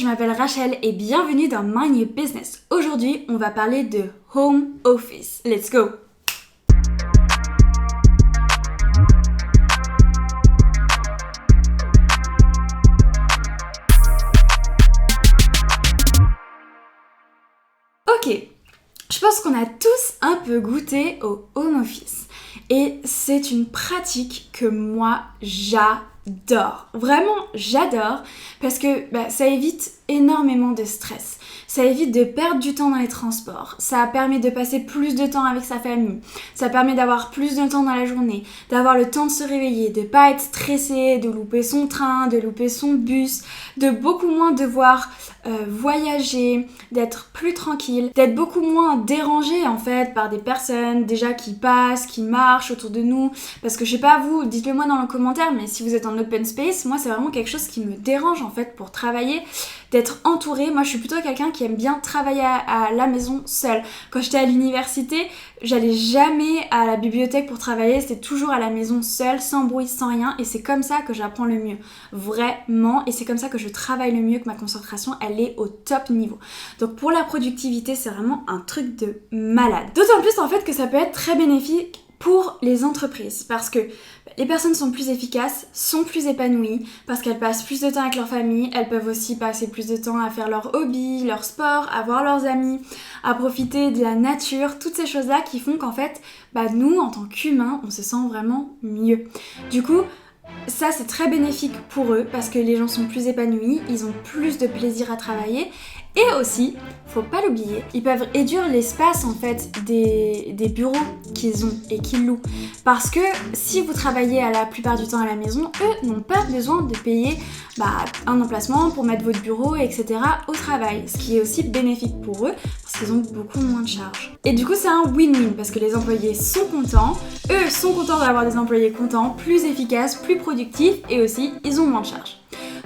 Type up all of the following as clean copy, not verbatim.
je m'appelle Rachel et bienvenue dans Mind Your Business. Aujourd'hui, on va parler de home office. Let's go! Ok, je pense qu'on a tous un peu goûté au home office et c'est une pratique que moi j'adore. Vraiment j'adore parce que ça évite énormément de stress. Ça évite de perdre du temps dans les transports, ça permet de passer plus de temps avec sa famille, ça permet d'avoir plus de temps dans la journée, d'avoir le temps de se réveiller, de pas être stressé, de louper son train, de louper son bus, de beaucoup moins devoir voyager, d'être plus tranquille, d'être beaucoup moins dérangé en fait par des personnes déjà qui passent, qui marchent autour de nous. Parce que je sais pas vous, dites-le moi dans le commentaire, mais si vous êtes en open space, moi c'est vraiment quelque chose qui me dérange en fait pour travailler, d'être entourée. Moi je suis plutôt quelqu'un qui aime bien travailler à la maison seule. Quand j'étais à l'université, j'allais jamais à la bibliothèque pour travailler, c'était toujours à la maison seule, sans bruit, sans rien, et c'est comme ça que j'apprends le mieux, vraiment, et c'est comme ça que je travaille le mieux, que ma concentration elle est au top niveau. Donc pour la productivité, c'est vraiment un truc de malade. D'autant plus en fait que ça peut être très bénéfique pour les entreprises, parce que les personnes sont plus efficaces, sont plus épanouies, parce qu'elles passent plus de temps avec leur famille, elles peuvent aussi passer plus de temps à faire leur hobby, leur sport, à voir leurs amis, à profiter de la nature, toutes ces choses-là qui font qu'en fait, nous, en tant qu'humains, on se sent vraiment mieux. Du coup, ça c'est très bénéfique pour eux, parce que les gens sont plus épanouis, ils ont plus de plaisir à travailler, et aussi, faut pas l'oublier, ils peuvent réduire l'espace en fait des bureaux qu'ils ont et qu'ils louent. Parce que si vous travaillez à la plupart du temps à la maison, eux n'ont pas besoin de payer un emplacement pour mettre votre bureau, etc. au travail. Ce qui est aussi bénéfique pour eux parce qu'ils ont beaucoup moins de charges. Et du coup c'est un win-win parce que les employés sont contents, eux sont contents d'avoir des employés contents, plus efficaces, plus productifs et aussi ils ont moins de charges.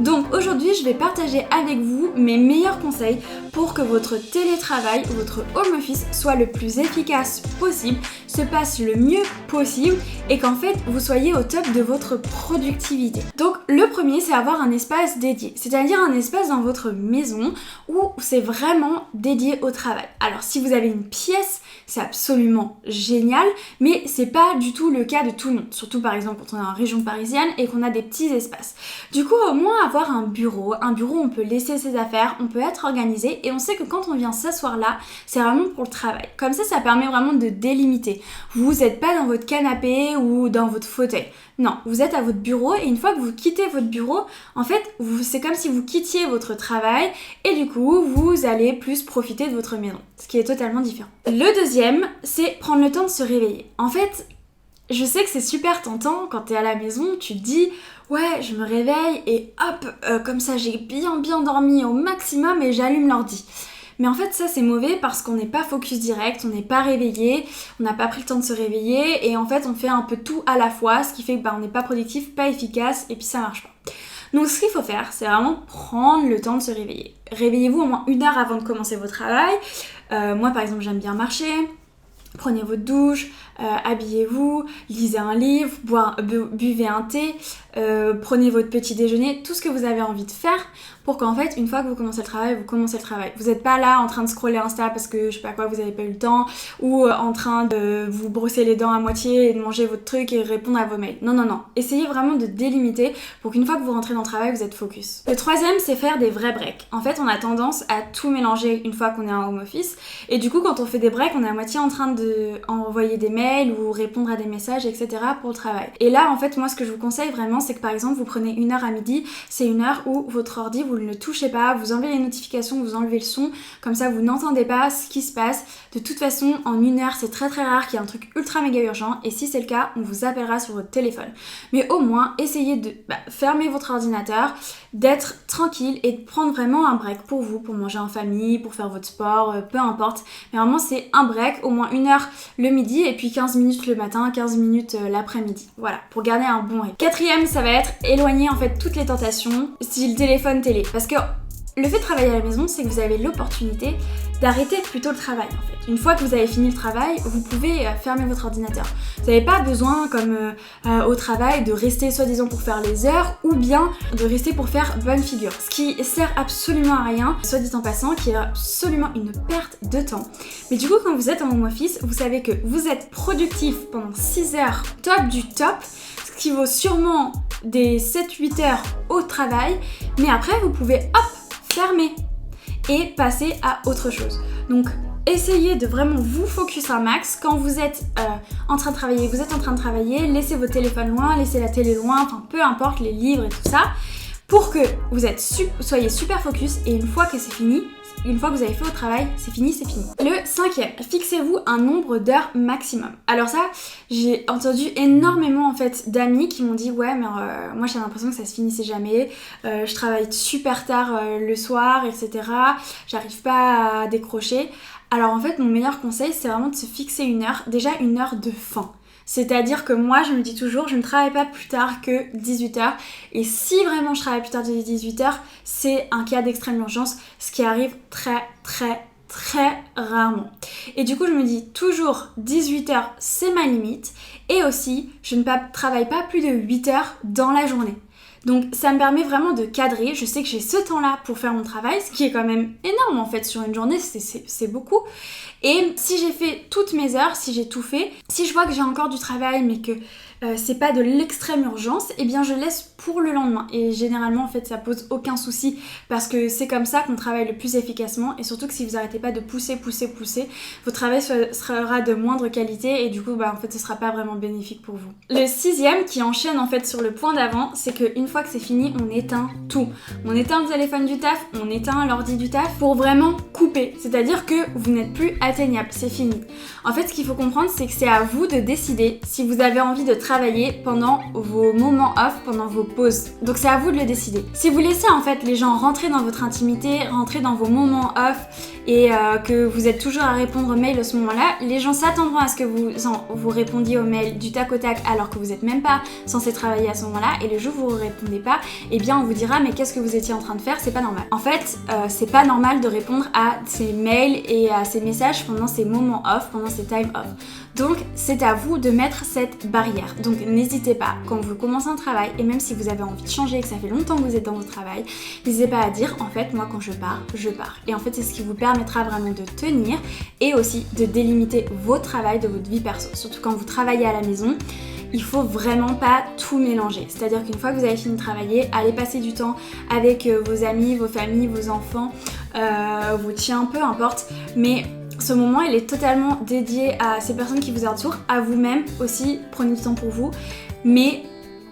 Donc aujourd'hui, je vais partager avec vous mes meilleurs conseils pour que votre télétravail ou votre home office soit le plus efficace possible, se passe le mieux possible et qu'en fait, vous soyez au top de votre productivité. Donc le premier, c'est avoir un espace dédié, c'est-à-dire un espace dans votre maison où c'est vraiment dédié au travail. Alors si vous avez une pièce, c'est absolument génial, mais c'est pas du tout le cas de tout le monde, surtout par exemple quand on est en région parisienne et qu'on a des petits espaces. Du coup, au moins avoir un bureau où on peut laisser ses affaires, on peut être organisé et on sait que quand on vient s'asseoir là, c'est vraiment pour le travail. Comme ça permet vraiment de délimiter. Vous n'êtes pas dans votre canapé ou dans votre fauteuil. Non, vous êtes à votre bureau et une fois que vous quittez votre bureau, en fait, c'est comme si vous quittiez votre travail et du coup, vous allez plus profiter de votre maison, ce qui est totalement différent. Le deuxième, c'est prendre le temps de se réveiller. En fait, je sais que c'est super tentant quand t'es à la maison, tu te dis ouais je me réveille et hop, comme ça j'ai bien dormi au maximum et j'allume l'ordi. Mais en fait ça c'est mauvais parce qu'on n'est pas focus direct, on n'est pas réveillé, on n'a pas pris le temps de se réveiller et en fait on fait un peu tout à la fois, ce qui fait que on n'est pas productif, pas efficace et puis ça marche pas. Donc ce qu'il faut faire, c'est vraiment prendre le temps de se réveiller. Réveillez-vous au moins 1 heure avant de commencer votre travail. Moi par exemple j'aime bien marcher. Prenez votre douche, habillez-vous, lisez un livre, buvez un thé, prenez votre petit déjeuner, tout ce que vous avez envie de faire pour qu'en fait, une fois que vous commencez le travail, vous commencez le travail. Vous n'êtes pas là en train de scroller Insta parce que je sais pas quoi, vous n'avez pas eu le temps ou en train de vous brosser les dents à moitié et de manger votre truc et répondre à vos mails. Non. Essayez vraiment de délimiter pour qu'une fois que vous rentrez dans le travail, vous êtes focus. Le troisième, c'est faire des vrais breaks. En fait, on a tendance à tout mélanger une fois qu'on est en home office et du coup, quand on fait des breaks, on est à moitié en train de envoyer des mails ou répondre à des messages, etc. pour le travail. Et là, en fait, moi, ce que je vous conseille vraiment, c'est que par exemple, vous prenez 1 heure à midi, c'est 1 heure où votre ordi, vous ne le touchez pas, vous enlevez les notifications, vous enlevez le son, comme ça, vous n'entendez pas ce qui se passe. De toute façon, en 1 heure, c'est très rare qu'il y ait un truc ultra méga urgent, et si c'est le cas, on vous appellera sur votre téléphone. Mais au moins, essayez de fermer votre ordinateur, d'être tranquille et de prendre vraiment un break pour vous, pour manger en famille, pour faire votre sport, peu importe. Mais vraiment, c'est un break, au moins 1 heure le midi et puis 15 minutes le matin, 15 minutes l'après-midi. Voilà, pour garder un bon rythme. Quatrième, ça va être éloigner en fait toutes les tentations, style téléphone, télé. Parce que Le fait de travailler à la maison, c'est que vous avez l'opportunité d'arrêter plutôt le travail en fait. Une fois que vous avez fini le travail, vous pouvez fermer votre ordinateur. Vous n'avez pas besoin, comme au travail, de rester soi-disant pour faire les heures ou bien de rester pour faire bonne figure. Ce qui sert absolument à rien, soit dit en passant, qui est absolument une perte de temps. Mais du coup, quand vous êtes en home office, vous savez que vous êtes productif pendant 6 heures top du top, ce qui vaut sûrement des 7-8 heures au travail, mais après vous pouvez hop, fermer et passer à autre chose. Donc essayez de vraiment vous focus un max. Quand vous êtes en train de travailler, laissez vos téléphones loin, laissez la télé loin, enfin peu importe, les livres et tout ça, pour que vous soyez super focus et une fois que c'est fini, une fois que vous avez fait votre travail, c'est fini, c'est fini. Le 5e, fixez-vous un nombre d'heures maximum. Alors ça, j'ai entendu énormément en fait d'amis qui m'ont dit ouais mais moi j'ai l'impression que ça se finissait jamais, je travaille super tard le soir, etc. J'arrive pas à décrocher. Alors en fait mon meilleur conseil c'est vraiment de se fixer une heure, déjà une heure de fin. C'est-à-dire que moi, je me dis toujours, je ne travaille pas plus tard que 18h. Et si vraiment je travaille plus tard que 18h, c'est un cas d'extrême urgence, ce qui arrive très rarement. Et du coup, je me dis toujours 18h, c'est ma limite. Et aussi, je ne travaille pas plus de 8 heures dans la journée. Donc ça me permet vraiment de cadrer, je sais que j'ai ce temps-là pour faire mon travail, ce qui est quand même énorme en fait sur une journée, c'est beaucoup. Et si j'ai fait toutes mes heures, si j'ai tout fait, si je vois que j'ai encore du travail mais que c'est pas de l'extrême urgence, eh bien je laisse pour le lendemain. Et généralement en fait ça pose aucun souci parce que c'est comme ça qu'on travaille le plus efficacement et surtout que si vous arrêtez pas de pousser, votre travail sera de moindre qualité et du coup en fait ce sera pas vraiment bénéfique pour vous. Le 6e qui enchaîne en fait sur le point d'avant, c'est qu'une fois que c'est fini, on éteint tout. On éteint le téléphone du taf, on éteint l'ordi du taf pour vraiment couper. C'est-à-dire que vous n'êtes plus atteignable, c'est fini. En fait ce qu'il faut comprendre c'est que c'est à vous de décider si vous avez envie de travailler pendant vos moments off, pendant vos pauses. Donc c'est à vous de le décider. Si vous laissez en fait les gens rentrer dans votre intimité, rentrer dans vos moments off et que vous êtes toujours à répondre aux mails à ce moment-là, les gens s'attendront à ce que vous répondiez aux mails du tac au tac alors que vous n'êtes même pas censé travailler à ce moment-là et le jour où vous ne répondez pas, eh bien on vous dira mais qu'est-ce que vous étiez en train de faire, c'est pas normal. En fait, c'est pas normal de répondre à ces mails et à ces messages pendant ces moments off, pendant ces time off. Donc c'est à vous de mettre cette barrière. Donc n'hésitez pas, quand vous commencez un travail, et même si vous avez envie de changer et que ça fait longtemps que vous êtes dans votre travail, n'hésitez pas à dire en fait moi quand je pars, je pars. Et en fait c'est ce qui vous permettra vraiment de tenir et aussi de délimiter votre travail de votre vie perso. Surtout quand vous travaillez à la maison, il faut vraiment pas tout mélanger. C'est-à-dire qu'une fois que vous avez fini de travailler, allez passer du temps avec vos amis, vos familles, vos enfants, vos chiens, peu importe, mais ce moment, il est totalement dédié à ces personnes qui vous entourent, à vous-même aussi, prenez du temps pour vous, mais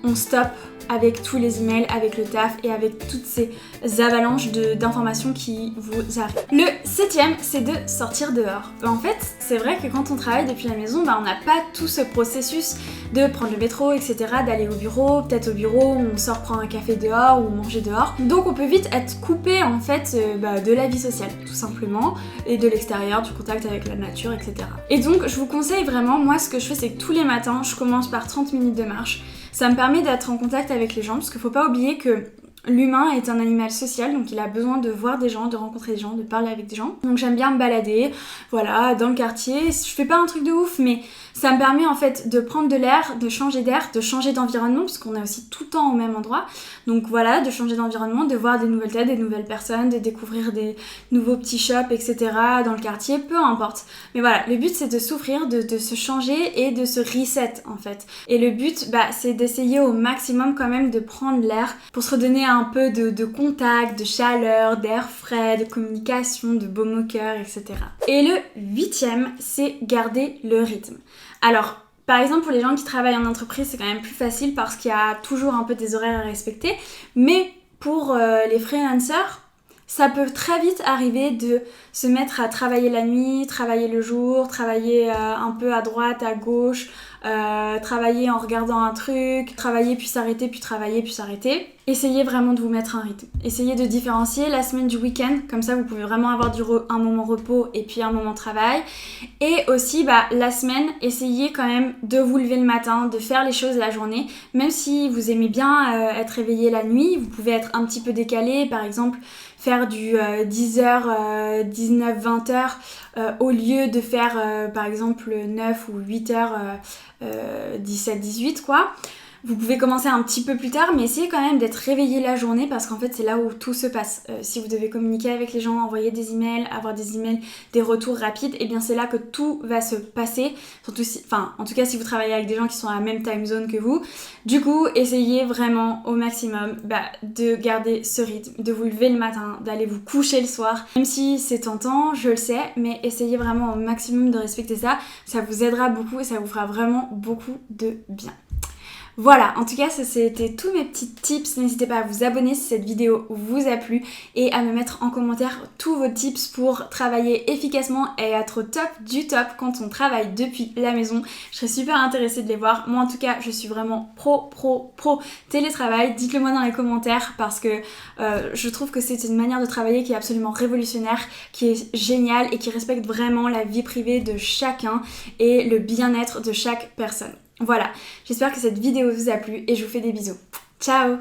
on stoppe avec tous les emails, avec le taf et avec toutes ces avalanches d'informations qui vous arrivent. Le 7e, c'est de sortir dehors. En fait, c'est vrai que quand on travaille depuis la maison, on n'a pas tout ce processus de prendre le métro, etc., d'aller au bureau, peut-être au bureau, on sort prendre un café dehors ou manger dehors. Donc on peut vite être coupé en fait de la vie sociale, tout simplement, et de l'extérieur, du contact avec la nature, etc. Et donc je vous conseille vraiment, moi ce que je fais c'est que tous les matins, je commence par 30 minutes de marche. Ça me permet d'être en contact avec les gens, parce qu'il faut pas oublier que l'humain est un animal social, donc il a besoin de voir des gens, de rencontrer des gens, de parler avec des gens. Donc j'aime bien me balader, voilà, dans le quartier. Je fais pas un truc de ouf, mais ça me permet en fait de prendre de l'air, de changer d'air, de changer d'environnement, puisqu'on est aussi tout le temps au même endroit. Donc voilà, de changer d'environnement, de voir des nouvelles têtes, des nouvelles personnes, de découvrir des nouveaux petits shops, etc. dans le quartier, peu importe. Mais voilà, le but c'est de s'offrir, de se changer et de se reset en fait. Et le but, c'est d'essayer au maximum quand même de prendre l'air pour se redonner un peu de contact, de chaleur, d'air frais, de communication, de baume au cœur, etc. Et le 8e, c'est garder le rythme. Alors, par exemple, pour les gens qui travaillent en entreprise, c'est quand même plus facile parce qu'il y a toujours un peu des horaires à respecter. Mais pour les freelancers, ça peut très vite arriver de se mettre à travailler la nuit, travailler le jour, travailler un peu à droite, à gauche, travailler en regardant un truc, travailler puis s'arrêter, puis travailler puis s'arrêter. Essayez vraiment de vous mettre un rythme. Essayez de différencier la semaine du week-end, comme ça vous pouvez vraiment avoir un moment repos et puis un moment travail. Et aussi la semaine, essayez quand même de vous lever le matin, de faire les choses la journée. Même si vous aimez bien être réveillé la nuit, vous pouvez être un petit peu décalé, par exemple faire du 10h, 19, 20h au lieu de faire par exemple 9 ou 8h, 17, 18 quoi. Vous pouvez commencer un petit peu plus tard, mais essayez quand même d'être réveillé la journée parce qu'en fait c'est là où tout se passe. Si vous devez communiquer avec les gens, envoyer des emails, avoir des emails, des retours rapides, et bien c'est là que tout va se passer. Surtout en tout cas si vous travaillez avec des gens qui sont à la même time zone que vous. Du coup, essayez vraiment au maximum de garder ce rythme, de vous lever le matin, d'aller vous coucher le soir. Même si c'est tentant, je le sais, mais essayez vraiment au maximum de respecter ça. Ça vous aidera beaucoup et ça vous fera vraiment beaucoup de bien. Voilà, en tout cas, ça c'était tous mes petits tips. N'hésitez pas à vous abonner si cette vidéo vous a plu et à me mettre en commentaire tous vos tips pour travailler efficacement et être au top du top quand on travaille depuis la maison. Je serais super intéressée de les voir. Moi, en tout cas, je suis vraiment pro télétravail. Dites-le moi dans les commentaires parce que je trouve que c'est une manière de travailler qui est absolument révolutionnaire, qui est géniale et qui respecte vraiment la vie privée de chacun et le bien-être de chaque personne. Voilà, j'espère que cette vidéo vous a plu et je vous fais des bisous. Ciao!